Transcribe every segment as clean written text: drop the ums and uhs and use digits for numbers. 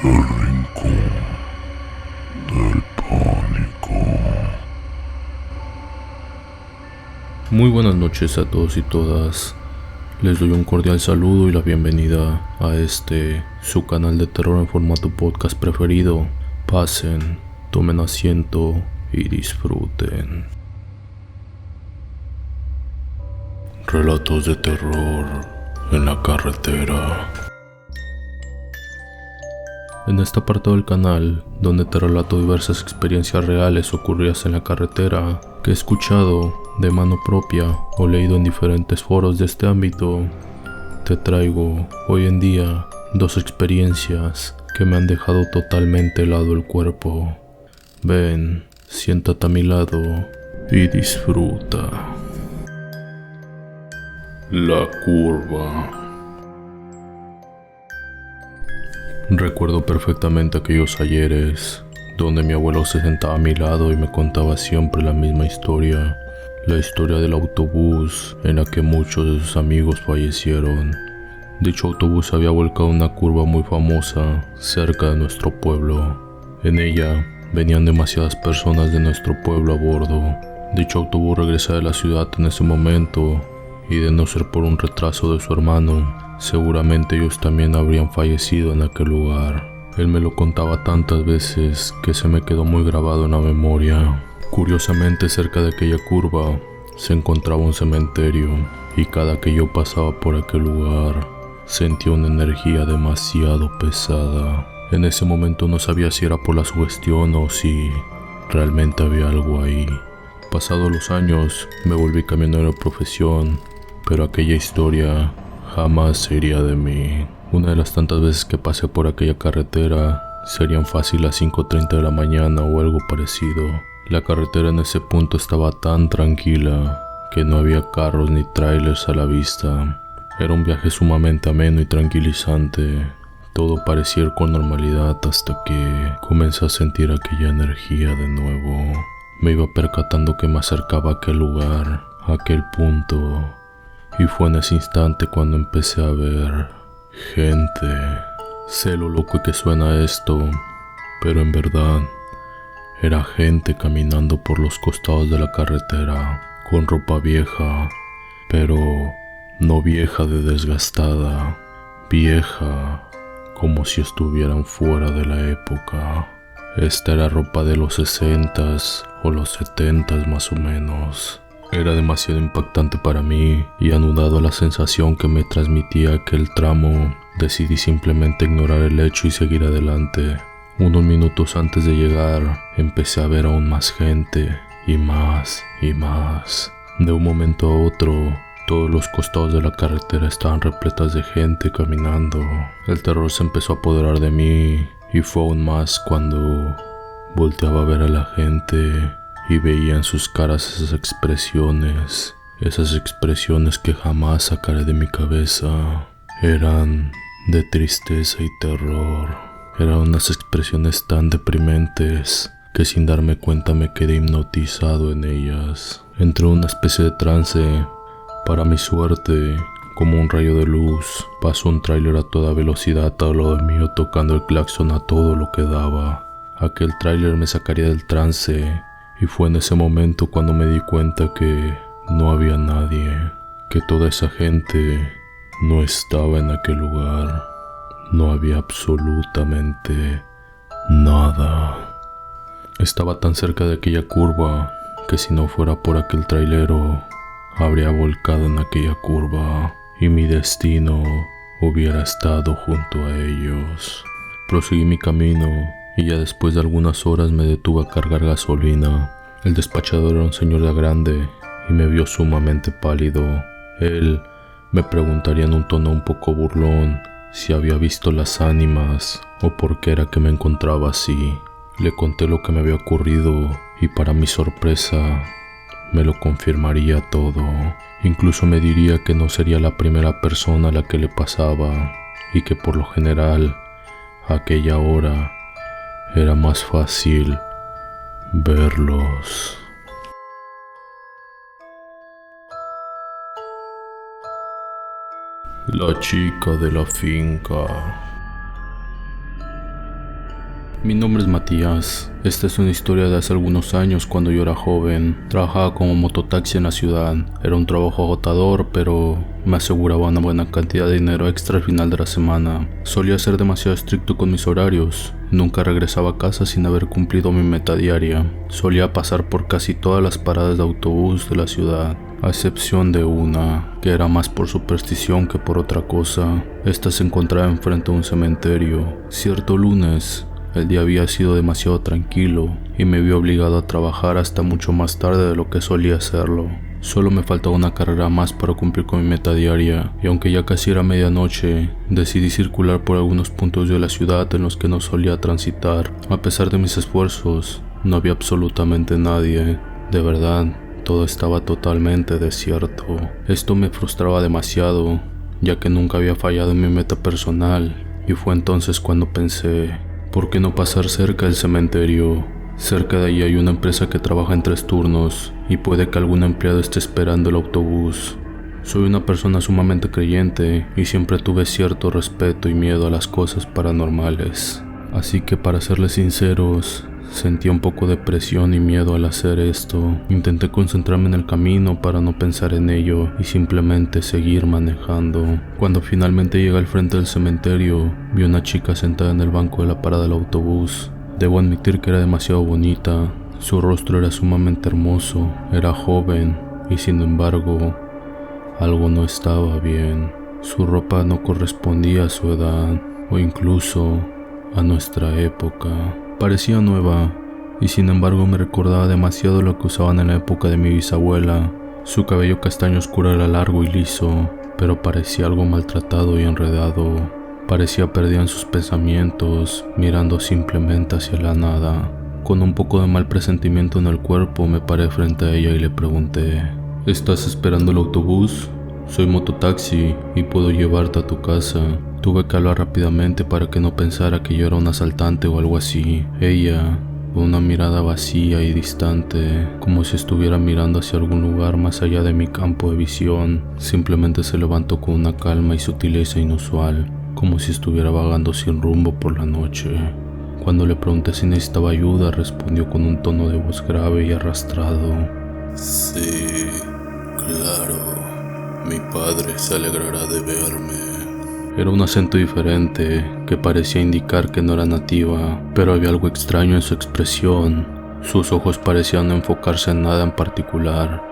El rincón del pánico. Muy buenas noches a todos y todas. Les doy un cordial saludo y la bienvenida a su canal de terror en formato podcast preferido. Pasen, tomen asiento y disfruten. Relatos de terror en la carretera. En esta parte del canal, donde te relato diversas experiencias reales ocurridas en la carretera que he escuchado de mano propia o leído en diferentes foros de este ámbito, te traigo hoy en día dos experiencias que me han dejado totalmente helado el cuerpo. Ven, siéntate a mi lado y disfruta. La curva. Recuerdo perfectamente aquellos ayeres donde mi abuelo se sentaba a mi lado y me contaba siempre la misma historia, la historia del autobús en la que muchos de sus amigos fallecieron. Dicho autobús había volcado una curva muy famosa cerca de nuestro pueblo. En ella venían demasiadas personas de nuestro pueblo a bordo. Dicho autobús regresaba de la ciudad en ese momento y, de no ser por un retraso de su hermano, seguramente ellos también habrían fallecido en aquel lugar. Él me lo contaba tantas veces que se me quedó muy grabado en la memoria. Curiosamente, cerca de aquella curva se encontraba un cementerio, y cada que yo pasaba por aquel lugar sentía una energía demasiado pesada. En ese momento no sabía si era por la sugestión o si realmente había algo ahí. Pasados los años me volví camionero de profesión, pero aquella historia jamás se iría de mí. Una de las tantas veces que pasé por aquella carretera serían fácil las 5:30 de la mañana o algo parecido. La carretera en ese punto estaba tan tranquila que no había carros ni trailers a la vista. Era un viaje sumamente ameno y tranquilizante. Todo parecía ir con normalidad hasta que comencé a sentir aquella energía de nuevo. Me iba percatando que me acercaba a aquel lugar, a aquel punto. Y fue en ese instante cuando empecé a ver gente. Sé lo loco que suena esto, pero en verdad era gente caminando por los costados de la carretera, con ropa vieja, pero no vieja de desgastada, vieja como si estuvieran fuera de la época. Esta era ropa de los 60s o los 70s más o menos. Era demasiado impactante para mí, y anudado a la sensación que me transmitía aquel tramo, decidí simplemente ignorar el hecho y seguir adelante. Unos minutos antes de llegar, empecé a ver aún más gente, y más y más. De un momento a otro, todos los costados de la carretera estaban repletas de gente caminando. El terror se empezó a apoderar de mí, y fue aún más cuando volteaba a ver a la gente y veía en sus caras esas expresiones que jamás sacaré de mi cabeza. Eran de tristeza y terror. Eran unas expresiones tan deprimentes que sin darme cuenta me quedé hipnotizado en ellas. Entré en una especie de trance. Para mi suerte, como un rayo de luz, pasó un tráiler a toda velocidad al lado mío, tocando el claxon a todo lo que daba. Aquel tráiler me sacaría del trance, y fue en ese momento cuando me di cuenta que no había nadie, que toda esa gente no estaba en aquel lugar. No había absolutamente nada. Estaba tan cerca de aquella curva que si no fuera por aquel trailero, habría volcado en aquella curva y mi destino hubiera estado junto a ellos. Proseguí mi camino y ya después de algunas horas me detuve a cargar gasolina. El despachador era un señor ya grande y me vio sumamente pálido. Él me preguntaría en un tono un poco burlón si había visto las ánimas o por qué era que me encontraba así. Le conté lo que me había ocurrido y, para mi sorpresa, me lo confirmaría todo. Incluso me diría que no sería la primera persona a la que le pasaba, y que por lo general a aquella hora era más fácil verlos. La chica de la finca. Mi nombre es Matías. Esta es una historia de hace algunos años cuando yo era joven. Trabajaba como mototaxi en la ciudad. Era un trabajo agotador, pero me aseguraba una buena cantidad de dinero extra al final de la semana. Solía ser demasiado estricto con mis horarios. Nunca regresaba a casa sin haber cumplido mi meta diaria. Solía pasar por casi todas las paradas de autobús de la ciudad, a excepción de una, que era más por superstición que por otra cosa. Esta se encontraba enfrente de un cementerio. Cierto lunes, el día había sido demasiado tranquilo y me vi obligado a trabajar hasta mucho más tarde de lo que solía hacerlo. Solo me faltaba una carrera más para cumplir con mi meta diaria, y aunque ya casi era medianoche, decidí circular por algunos puntos de la ciudad en los que no solía transitar. A pesar de mis esfuerzos, no había absolutamente nadie. De verdad, todo estaba totalmente desierto. Esto me frustraba demasiado, ya que nunca había fallado en mi meta personal, y fue entonces cuando pensé, ¿por qué no pasar cerca del cementerio? Cerca de allí hay una empresa que trabaja en 3 turnos y puede que algún empleado esté esperando el autobús. Soy una persona sumamente creyente y siempre tuve cierto respeto y miedo a las cosas paranormales. Así que, para serles sinceros, sentía un poco de presión y miedo al hacer esto. Intenté concentrarme en el camino para no pensar en ello y simplemente seguir manejando. Cuando finalmente llegué al frente del cementerio, vi una chica sentada en el banco de la parada del autobús. Debo admitir que era demasiado bonita. Su rostro era sumamente hermoso, era joven y sin embargo, algo no estaba bien. Su ropa no correspondía a su edad o incluso a nuestra época. Parecía nueva y sin embargo me recordaba demasiado lo que usaban en la época de mi bisabuela. Su cabello castaño oscuro era largo y liso, pero parecía algo maltratado y enredado. Parecía perdida en sus pensamientos, mirando simplemente hacia la nada. Con un poco de mal presentimiento en el cuerpo me paré frente a ella y le pregunté, ¿estás esperando el autobús? Soy mototaxi y puedo llevarte a tu casa. Tuve que hablar rápidamente para que no pensara que yo era un asaltante o algo así. Ella, con una mirada vacía y distante, como si estuviera mirando hacia algún lugar más allá de mi campo de visión, simplemente se levantó con una calma y sutileza inusual, como si estuviera vagando sin rumbo por la noche. Cuando le pregunté si necesitaba ayuda, respondió con un tono de voz grave y arrastrado. Sí, claro. Mi padre se alegrará de verme. Era un acento diferente que parecía indicar que no era nativa, pero había algo extraño en su expresión. Sus ojos parecían no enfocarse en nada en particular,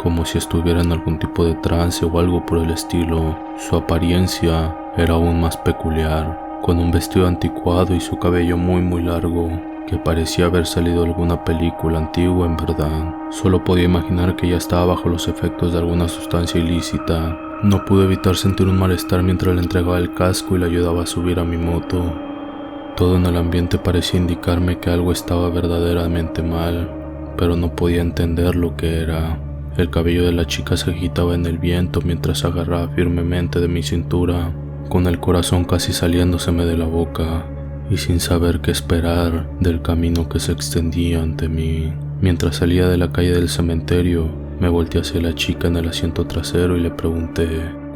como si estuviera en algún tipo de trance o algo por el estilo. Su apariencia era aún más peculiar, con un vestido anticuado y su cabello muy largo, que parecía haber salido de alguna película antigua en verdad. Solo podía imaginar que ella estaba bajo los efectos de alguna sustancia ilícita. No pude evitar sentir un malestar mientras le entregaba el casco y le ayudaba a subir a mi moto. Todo en el ambiente parecía indicarme que algo estaba verdaderamente mal, pero no podía entender lo que era. El cabello de la chica se agitaba en el viento mientras se agarraba firmemente de mi cintura, con el corazón casi saliéndoseme de la boca y sin saber qué esperar del camino que se extendía ante mí. Mientras salía de la calle del cementerio, me volteé hacia la chica en el asiento trasero y le pregunté,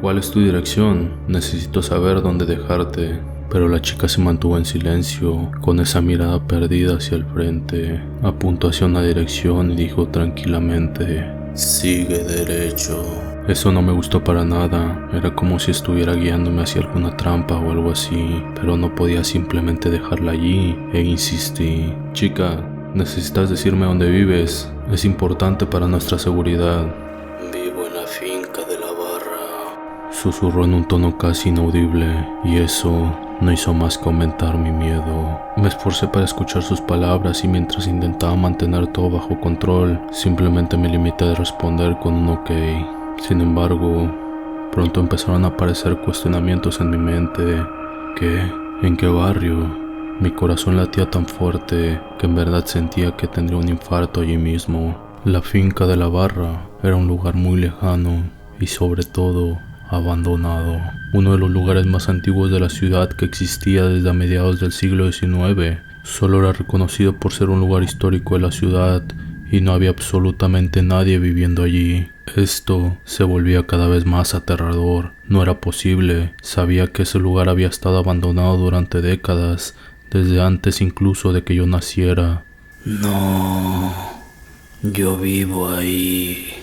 ¿cuál es tu dirección? Necesito saber dónde dejarte. Pero la chica se mantuvo en silencio, con esa mirada perdida hacia el frente. Apuntó hacia una dirección y dijo tranquilamente, sigue derecho. Eso no me gustó para nada. Era como si estuviera guiándome hacia alguna trampa o algo así, pero no podía simplemente dejarla allí e insistí. Chica, necesitas decirme dónde vives. Es importante para nuestra seguridad. Vivo en la finca de la barra. Susurró en un tono casi inaudible, y eso no hizo más que aumentar mi miedo. Me esforcé para escuchar sus palabras y mientras intentaba mantener todo bajo control, simplemente me limité a responder con un ok. Sin embargo, pronto empezaron a aparecer cuestionamientos en mi mente. ¿Qué? ¿En qué barrio? Mi corazón latía tan fuerte que en verdad sentía que tendría un infarto allí mismo. La finca de la barra era un lugar muy lejano y sobre todo abandonado. Uno de los lugares más antiguos de la ciudad que existía desde a mediados del siglo XIX. Solo era reconocido por ser un lugar histórico de la ciudad y no había absolutamente nadie viviendo allí. Esto se volvía cada vez más aterrador. No era posible. Sabía que ese lugar había estado abandonado durante décadas, desde antes incluso de que yo naciera. No, yo vivo ahí,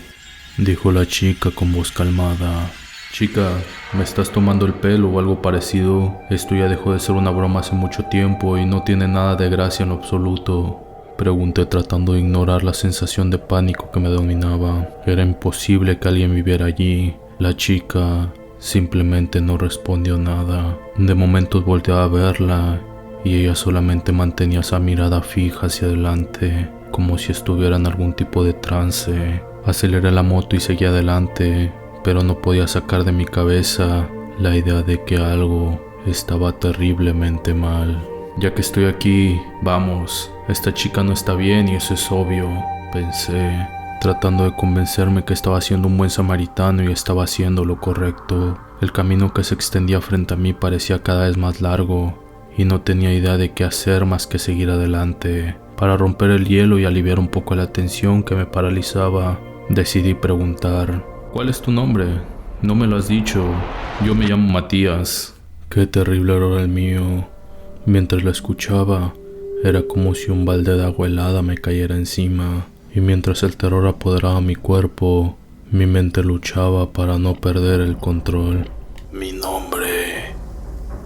dijo la chica con voz calmada. Chica, ¿me estás tomando el pelo o algo parecido? Esto ya dejó de ser una broma hace mucho tiempo y no tiene nada de gracia en lo absoluto. Pregunté tratando de ignorar la sensación de pánico que me dominaba. Era imposible que alguien viviera allí. La chica simplemente no respondió nada. De momentos volteaba a verla y ella solamente mantenía esa mirada fija hacia adelante, como si estuviera en algún tipo de trance. Aceleré la moto y seguí adelante, pero no podía sacar de mi cabeza la idea de que algo estaba terriblemente mal. Ya que estoy aquí, vamos, esta chica no está bien y eso es obvio, pensé, tratando de convencerme que estaba siendo un buen samaritano y estaba haciendo lo correcto. El camino que se extendía frente a mí parecía cada vez más largo y no tenía idea de qué hacer más que seguir adelante. Para romper el hielo y aliviar un poco la tensión que me paralizaba, decidí preguntar: ¿cuál es tu nombre? No me lo has dicho. Yo me llamo Matías. Qué terrible era el mío. Mientras la escuchaba, era como si un balde de agua helada me cayera encima, y mientras el terror apoderaba mi cuerpo, mi mente luchaba para no perder el control. Mi nombre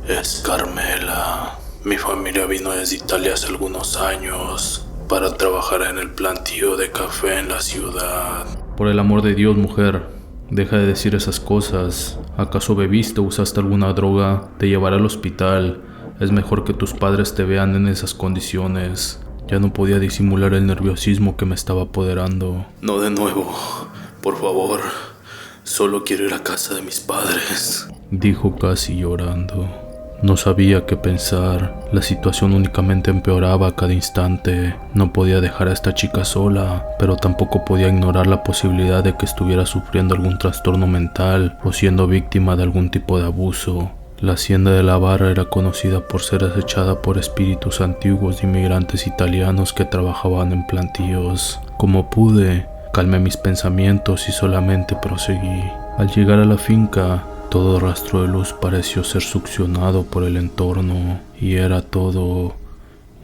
es Carmela. Mi familia vino desde Italia hace algunos años para trabajar en el plantío de café en la ciudad. Por el amor de Dios, mujer, deja de decir esas cosas. ¿Acaso bebiste o usaste alguna droga? Te llevaré al hospital. Es mejor que tus padres te vean en esas condiciones. Ya no podía disimular el nerviosismo que me estaba apoderando. No de nuevo, por favor. Solo quiero ir a casa de mis padres, dijo casi llorando. No sabía qué pensar. La situación únicamente empeoraba a cada instante. No podía dejar a esta chica sola, pero tampoco podía ignorar la posibilidad de que estuviera sufriendo algún trastorno mental o siendo víctima de algún tipo de abuso. La hacienda de la Barra era conocida por ser acechada por espíritus antiguos de inmigrantes italianos que trabajaban en plantíos. Como pude, calmé mis pensamientos y solamente proseguí. Al llegar a la finca, todo rastro de luz pareció ser succionado por el entorno y era todo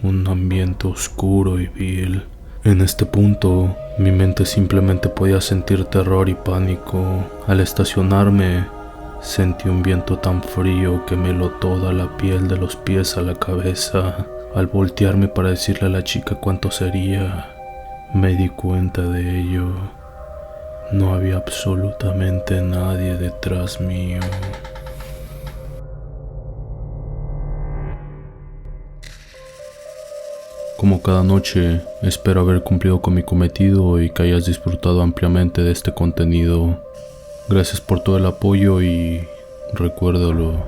un ambiente oscuro y vil. En este punto, mi mente simplemente podía sentir terror y pánico. Al estacionarme, sentí un viento tan frío que me heló toda la piel de los pies a la cabeza. Al voltearme para decirle a la chica cuánto sería, me di cuenta de ello. No había absolutamente nadie detrás mío. Como cada noche, espero haber cumplido con mi cometido y que hayas disfrutado ampliamente de este contenido. Gracias por todo el apoyo y recuérdalo,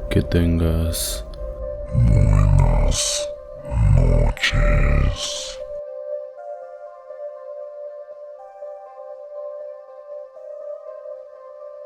que tengas buenas